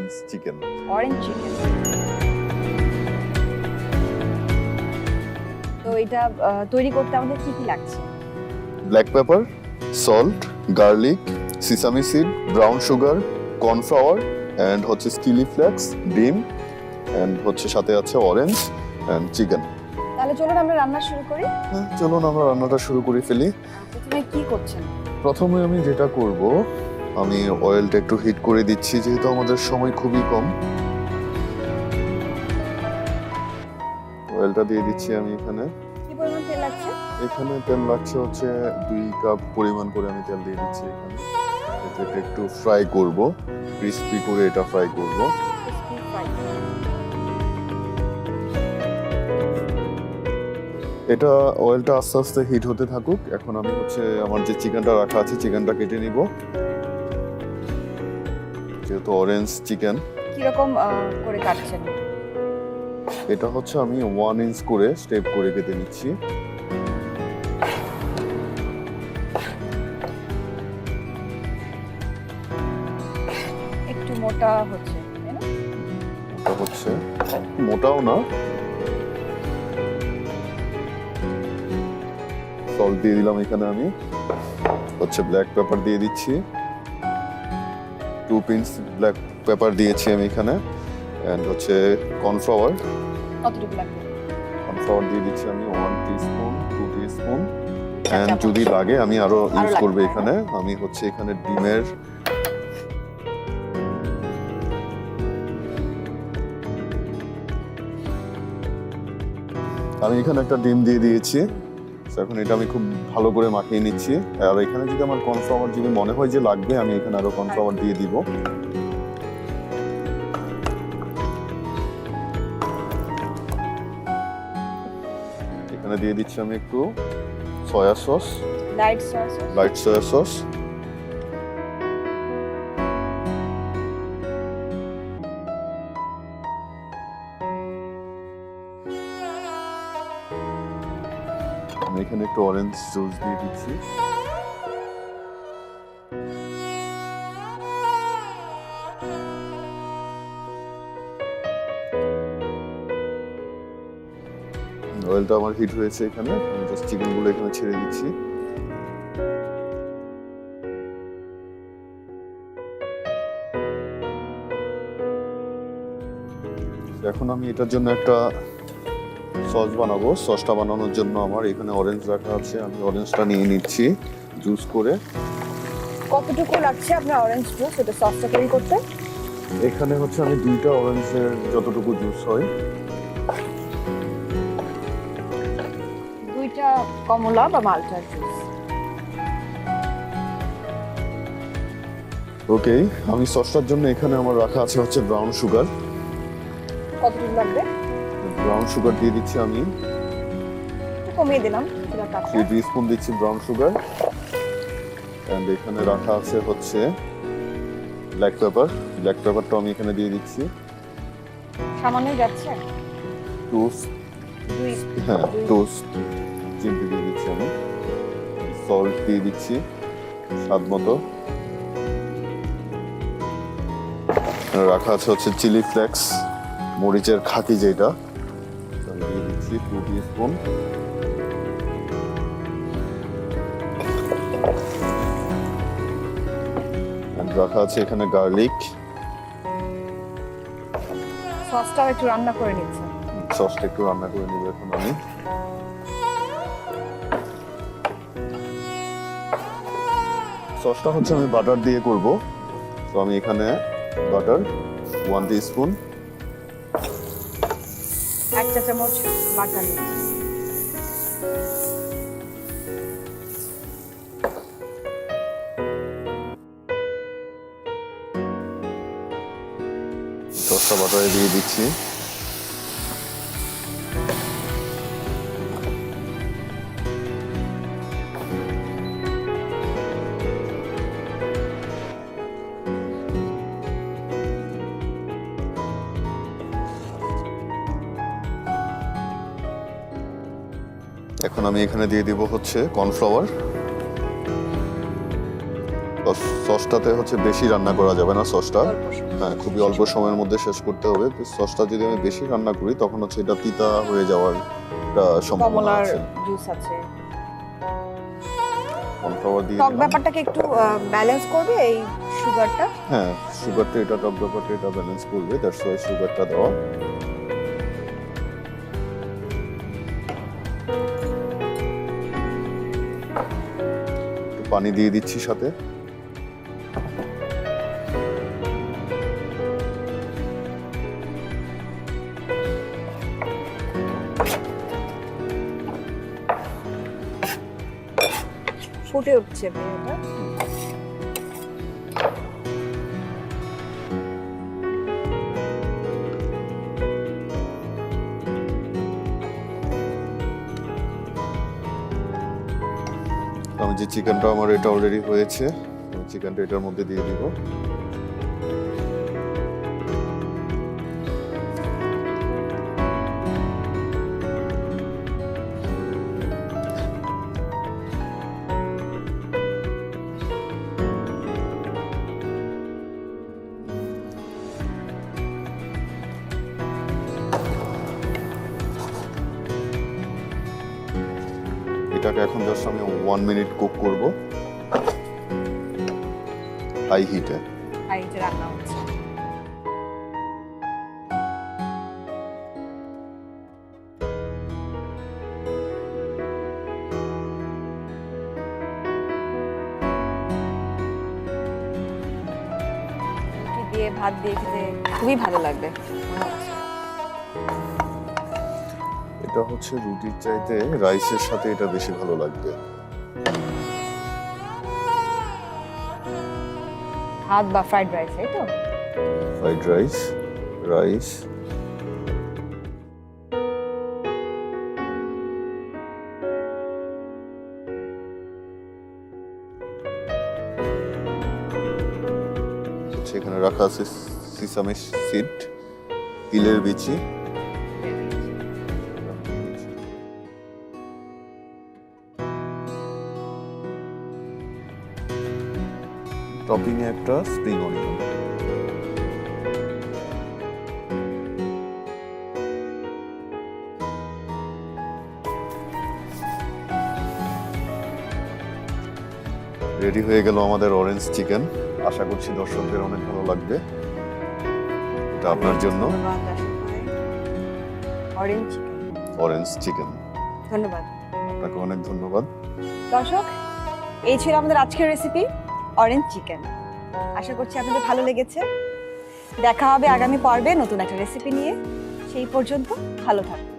Orange chicken. Orange chicken. তো এটা তৈরি করতে আমাদের কি কি লাগছে? Black pepper, salt, garlic, sesame seed, brown sugar, cornflour and হচ্ছে চিলি ফ্লেক্স, ডিম এন্ড হচ্ছে সাথে আছে অরেঞ্জ এন্ড চিকেন। তাহলে চলুন আমরা রান্না শুরু করি। চলুন আমরা রান্নাটা শুরু করে ফেলি। প্রথমে কি করছেন? প্রথমে আমি যেটা করব, আমি অয়েলটা একটু হিট করে দিচ্ছি যেহেতু আমাদের সময় খুবই কম। অয়েলটা দিয়ে দিচ্ছি আমি এখানে। কি পরিমাণ তেল লাগছে? এখানে তেল লাগছে হচ্ছে 2 কাপ পরিমাণ করে আমি তেল দিয়ে দিচ্ছি এখানে। এটা একটু ফ্রাই করব, ক্রিস্পি করে এটা ফ্রাই করব। এটা অয়েলটা আস্তে আস্তে হিট হতে থাকুক। এখন আমি হচ্ছে আমার যে চিকেনটা রাখা আছে চিকেনটা কেটে নিব, যেহেতু অরেঞ্জ চিকেন। কিরকম করে কাটছেন? এটা হচ্ছে আমি 1 ইঞ্চ করে স্টেপ করে কেটে নিচ্ছি। একটু মোটা হচ্ছে, তাই না? এটা হচ্ছে মোটাও না। সল্ট দিয়ে দিলাম এখানে, আমি হচ্ছে ব্ল্যাক পেপার দিয়ে দিচ্ছি, 2 পিঞ্চ ব্ল্যাক পেপার দিয়েছি আমি এখানে। এন্ড হচ্ছে কর্নফ্লাওয়ার। কতটুকু লাগবে? কর্নফ্লাওয়ার দিয়ে দিচ্ছি আমি 1 টিস্পুন, 2 টিস্পুন এন্ড যদি লাগে আমি আরো ইউজ করব এখানে। আমি হচ্ছে এখানে ডিমের আমি এখানে একটা ডিম দিয়ে দিয়েছি। এখন এটা আমি খুব ভালো করে মাখিয়ে নিচ্ছি। আর এখানে যদি আমার কর্নফ্লাওয়ার যদি মনে হয় যে লাগবে, আমি এখানে আরো কর্নফ্লাওয়ার দিয়ে দিব। এখানে দিয়ে দিচ্ছি আমি একটু soya sauce, light soya sauce. আমি এখানে একটু অরেঞ্জ জুস দিয়ে দিচ্ছি। অয়েলটা আমার হিট হয়েছে এখানে, আমি জাস্ট চিকেন গুলো এখানে ছেড়ে দিচ্ছি। এখন আমি এটার জন্য একটা সস বানাবো। সসটা বানানোর জন্য আমার এখানে অরেঞ্জ রাখা আছে, আমি অরেঞ্জটা নিয়ে নিচ্ছি জুস করে। কতটুকু লাগছে আপনার অরেঞ্জ জুস এটা সসটা তৈরি করতে? এখানে হচ্ছে আমি 2টা অরেঞ্জের যতটুকু জুস হয়। 2টা কমলা বা মালটার জুস। ওকে, আমি সসটার জন্য এখানে আমার রাখা আছে হচ্ছে ব্রাউন সুগার। কতটুকু লাগবে? ব্রাউন সুগার দিয়ে দিচ্ছি আমি, কমিয়ে দিলাম 3 টিস্পুন দিচ্ছি ব্রাউন সুগার। এন্ড এখানে রাখা আছে হচ্ছে ব্ল্যাক পেপার। ব্ল্যাক পেপারটা আমি এখানে দিয়ে দিচ্ছি। সামান্য যাচ্ছে? হ্যাঁ, টোস্ট চিমটি দিয়ে দিচ্ছি আমি। সল্ট দিয়ে দিচ্ছি স্বাদ মতো। রাখা আছে হচ্ছে চিলি ফ্লেক্স, মরিচের খাঁটি যেটা, দিয়ে দিচ্ছি 2 টিস্পুন। রাখা আছে এখানে গার্লিক। সসটাও একটু রান্না করে নিচ্ছি। সসটা একটু রান্না করে নিব এখন আমি। সসটা হচ্ছে আমি বাটার দিয়ে করব, তো আমি এখানে বাটার 1 টিস্পুন, 1 চা চামচ বাটার নিচ্ছি। সসটা বাটারে দিয়ে দিচ্ছি। এখন আমি এখানে দিয়ে দিব হচ্ছে কর্নফ্লাওয়ার। সসটাতে হচ্ছে বেশি রান্না করা যাবে না সসটা। অল্প সময়। হ্যাঁ, খুবই অল্প সময়ের মধ্যে শেষ করতে হবে। তো সসটা যদি আমি বেশি রান্না করি তখন হচ্ছে এটা তিতা হয়ে যাওয়ার একটা সম্ভাবনা কমলার আছে। জুস আছে। কর্নফ্লাওয়ার দিয়ে টক দিলাম। ব্যাপারটাকে একটু ব্যালেন্স করবে এই সুগারটা। হ্যাঁ, সুগারটা এটা টক ব্যাপারটা এটা ব্যালেন্স করবে, দ্যাটস ওয়াই সুগারটা দেওয়া। একটু পানি দিয়ে দিচ্ছি সাথে। ফুটে উঠছে এটা। আমি যে চিকেনটা আমার এটা অলরেডি হয়েছে, আমি চিকেনটা এটার মধ্যে দিয়ে দিব। এটাকে এখন জাস্ট আমি 1 মিনিট কুক করব হাই হিটে। আর এই যে রান্না হচ্ছে। রুটি দিয়ে ভাত দিয়ে খেতে খুবই ভালো লাগবে মনে হচ্ছে। এটা হচ্ছে রুটির চাইতে রাইসের সাথে এটা বেশি ভালো লাগবে। ভাত বা ফ্রাইড রাইস, এই তো? ফ্রাইড রাইস, রাইস, এখানে রাখা আছে সিসামি সিড, তিলের বিচি। টপিং এ একটা স্প্রিং অনিয়ন। রেডি হয়ে গেল আমাদের অরেঞ্জ চিকেন। আশা করছি দর্শকদের অনেক ভালো লাগবে। এটা আপনার জন্য অরেঞ্জ চিকেন। Orange chicken. ধন্যবাদ। আপনাকে অনেক ধন্যবাদ। দর্শক, এই ছিল আমাদের আজকের রেসিপি অরেঞ্জ চিকেন। আশা করছি আপনাদের ভালো লেগেছে। দেখা হবে আগামী পর্বে নতুন একটা রেসিপি নিয়ে। সেই পর্যন্ত ভালো থাকুন।